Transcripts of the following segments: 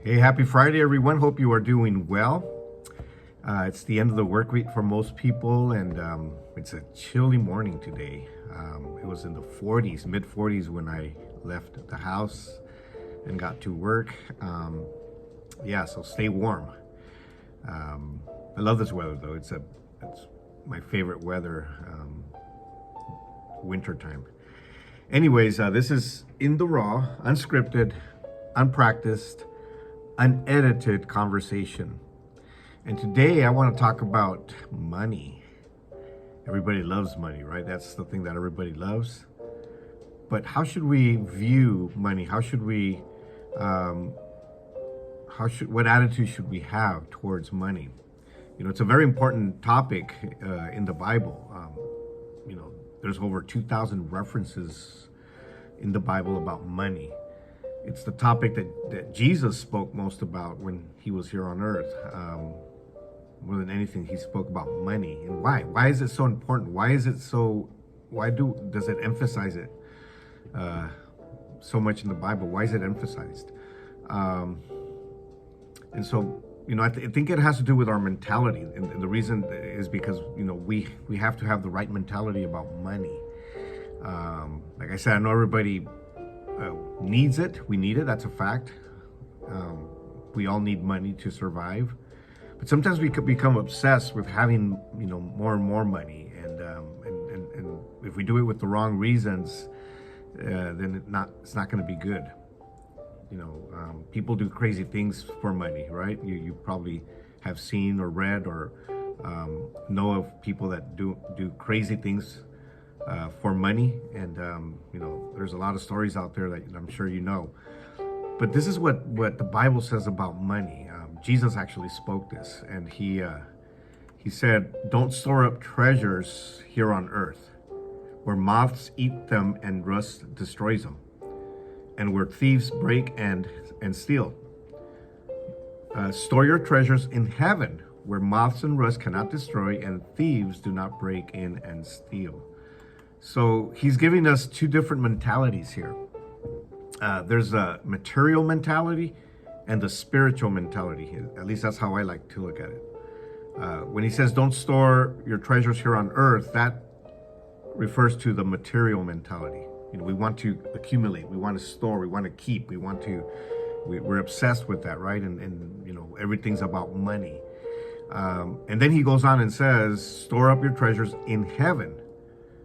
Hey, happy Friday, everyone. Hope you are doing well. It's the end of the work week for most people, and it's a chilly morning today. It was in the 40s, mid 40s, when I left the house and got to work. Yeah, so stay warm. I love this weather, though. It's my favorite weather, winter time. Anyways, this is in the raw, unscripted, unpracticed, unedited conversation. And today I want to talk about money. Everybody loves money, right? That's the thing that everybody loves. But how should we view money? What attitude should we have towards money? You know, it's a very important topic in the Bible. There's over 2,000 references in the Bible about money. It's the topic that Jesus spoke most about when he was here on earth. More than anything, he spoke about money. And why? Why is it so important? Does it emphasize it so much in the Bible? Why is it emphasized? And so, I think it has to do with our mentality. And the reason is because, we have to have the right mentality about money. Like I said, I know everybody needs it. We need it. That's a fact. We all need money to survive. But sometimes we could become obsessed with having, more and more money. And if we do it with the wrong reasons, then it's not going to be good. People do crazy things for money, right? You probably have seen or read or know of people that do crazy things for money, and there's a lot of stories out there that I'm sure you know. But this is what the Bible says about money. Jesus actually spoke this, and he said, "Don't store up treasures here on earth, where moths eat them and rust destroys them, and where thieves break and steal. Store your treasures in heaven, where moths and rust cannot destroy, and thieves do not break in and steal." So he's giving us two different mentalities here. There's a material mentality and the spiritual mentality. At least that's how I like to look at it. When he says don't store your treasures here on earth, that refers to the material mentality. We want to accumulate, we want to store, we want to keep, we're obsessed with that, right? And everything's about money. And then he goes on and says, store up your treasures in heaven.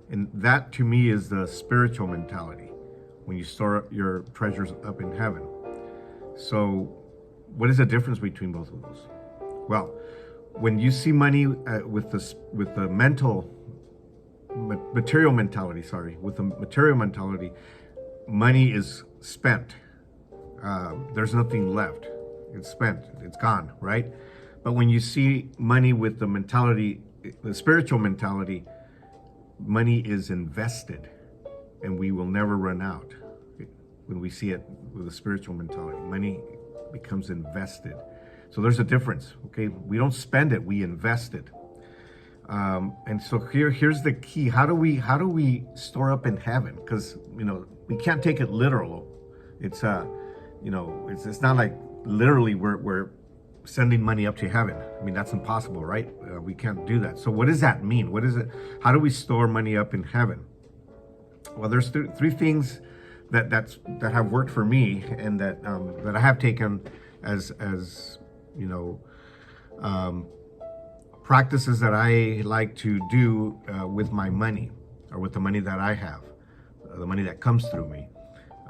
And that to me is the spiritual mentality, when you store up your treasures up in heaven. So what is the difference between both of those? Well, when you see money with the material mentality, money is spent. There's nothing left. It's spent. It's gone, right? But when you see money with the spiritual mentality, money is invested, and we will never run out. When we see it with a spiritual mentality, money becomes invested. So there's a difference, okay? We don't spend it, we invest it. And so here's the key. How do we store up in heaven? Because we can't take it literal. It's it's not like literally we're sending money up to heaven. I mean, that's impossible, right? We can't do that. So what does that mean? What is it? How do we store money up in heaven? Well, there's three things that have worked for me, and that I have taken as practices that I like to do with my money, or with the money that I have, the money that comes through me.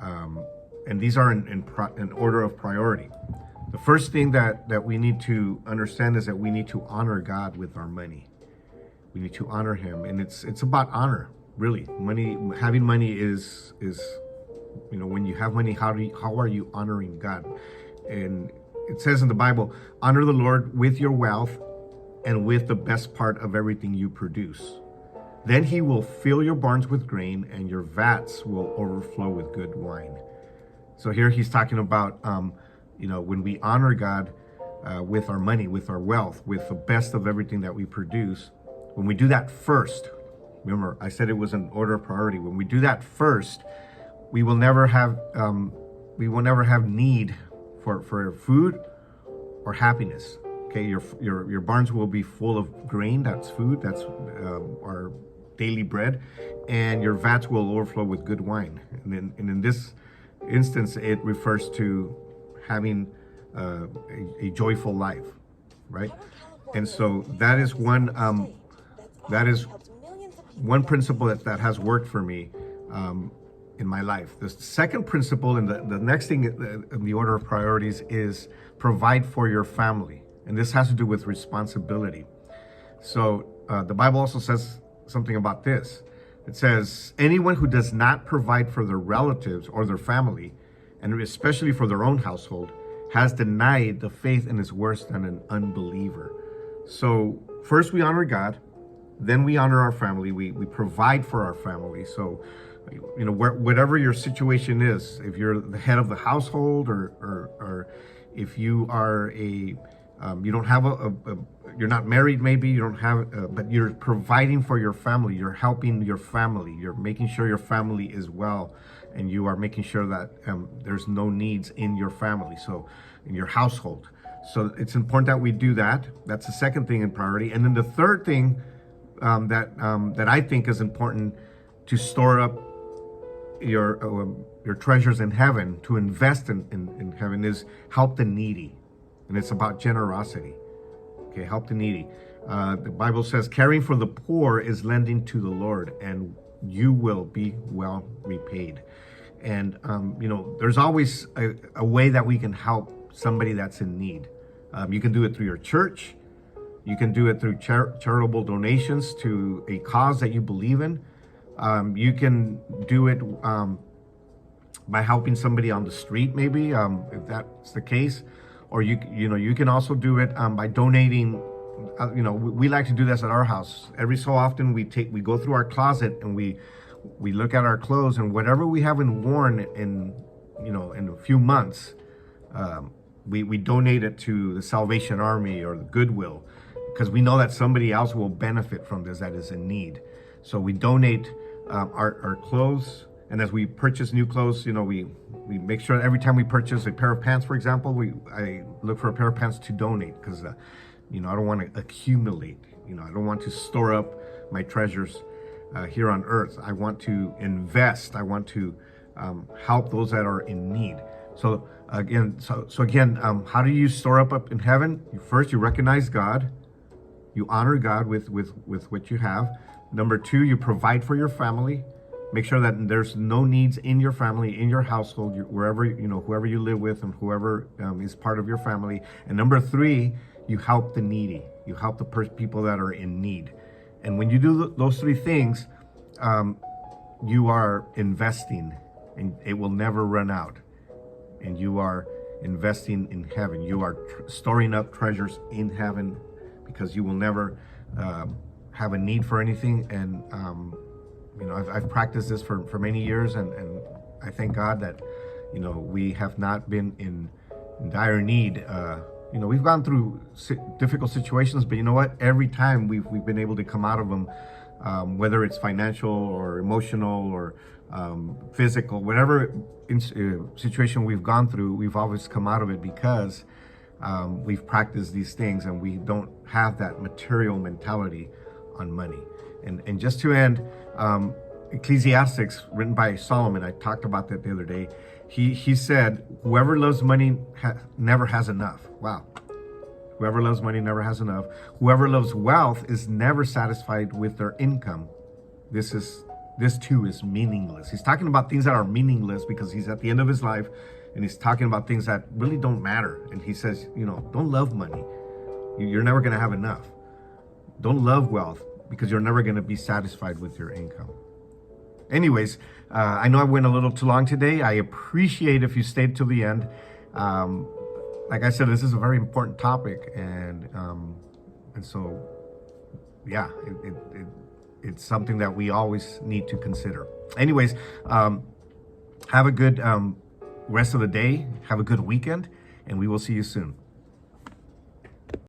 And these are in order of priority. The first thing that we need to understand is that we need to honor God with our money. We need to honor Him, and it's about honor, really. Having money is when you have money, how are you honoring God? And it says in the Bible, honor the Lord with your wealth and with the best part of everything you produce. Then He will fill your barns with grain, and your vats will overflow with good wine. So here he's talking about, when we honor God with our money, with our wealth, with the best of everything that we produce, when we do that first, remember I said it was an order of priority. When we do that first, we will never have need for food or happiness. Okay, your barns will be full of grain. That's food. That's our daily bread, and your vats will overflow with good wine. And in this instance, it refers to having a joyful life, right? And so that is one principle that has worked for me in my life. The second principle, and the next thing in the order of priorities, is provide for your family. And this has to do with responsibility. So the Bible also says something about this. It says, anyone who does not provide for their relatives or their family, and especially for their own household, has denied the faith and is worse than an unbeliever. So first we honor God, then we honor our family. We provide for our family. So, whatever your situation is, if you're the head of the household, or if you are you don't have you're not married, maybe you don't have, but you're providing for your family. You're helping your family. You're making sure your family is well, and you are making sure that there's no needs in your family. So, in your household. So it's important that we do that. That's the second thing in priority. And then the third thing that I think is important to store up your treasures in heaven, to invest in heaven, is help the needy. And it's about generosity. Okay, help the needy. The Bible says caring for the poor is lending to the Lord, and you will be well repaid. And there's always a way that we can help somebody that's in need. You can do it through your church. You can do it through charitable donations to a cause that you believe in. You can do it by helping somebody on the street, maybe, if that's the case. Or you can also do it by donating. We like to do this at our house. Every so often we go through our closet and we look at our clothes, and whatever we haven't worn in a few months, we donate it to the Salvation Army or the Goodwill, because we know that somebody else will benefit from this that is in need. So we donate our clothes, and as we purchase new clothes, we make sure that every time we purchase a pair of pants, for example, I look for a pair of pants to donate, because I don't want to accumulate. I don't want to store up my treasures here on earth. I want to invest. I want to help those that are in need. So again, how do you store up in heaven? First, you recognize God. You honor God with what you have. Number two, you provide for your family. Make sure that there's no needs in your family, in your household, wherever, whoever you live with and whoever is part of your family. And number three, you help the needy. You help the people that are in need. And when you do those three things, you are investing, and it will never run out. And you are investing in heaven. You are storing up treasures in heaven, because you will never have a need for anything. And I've practiced this for many years, and I thank God that we have not been in dire need. We've gone through difficult situations, but you know what? Every time we've been able to come out of them, whether it's financial or emotional or physical, whatever situation we've gone through, we've always come out of it because we've practiced these things, and we don't have that material mentality on money. And just to end, Ecclesiastes, written by Solomon, I talked about that the other day. He said, whoever loves money never has enough. Wow. Whoever loves money never has enough. Whoever loves wealth is never satisfied with their income. This too is meaningless. He's talking about things that are meaningless because he's at the end of his life, and he's talking about things that really don't matter. And he says, don't love money. You're never going to have enough. Don't love wealth, because you're never going to be satisfied with your income. Anyways, I know I went a little too long today. I appreciate if you stayed till the end. Like I said, this is a very important topic, and so, yeah, it's something that we always need to consider. Anyways, have a good rest of the day. Have a good weekend, and we will see you soon.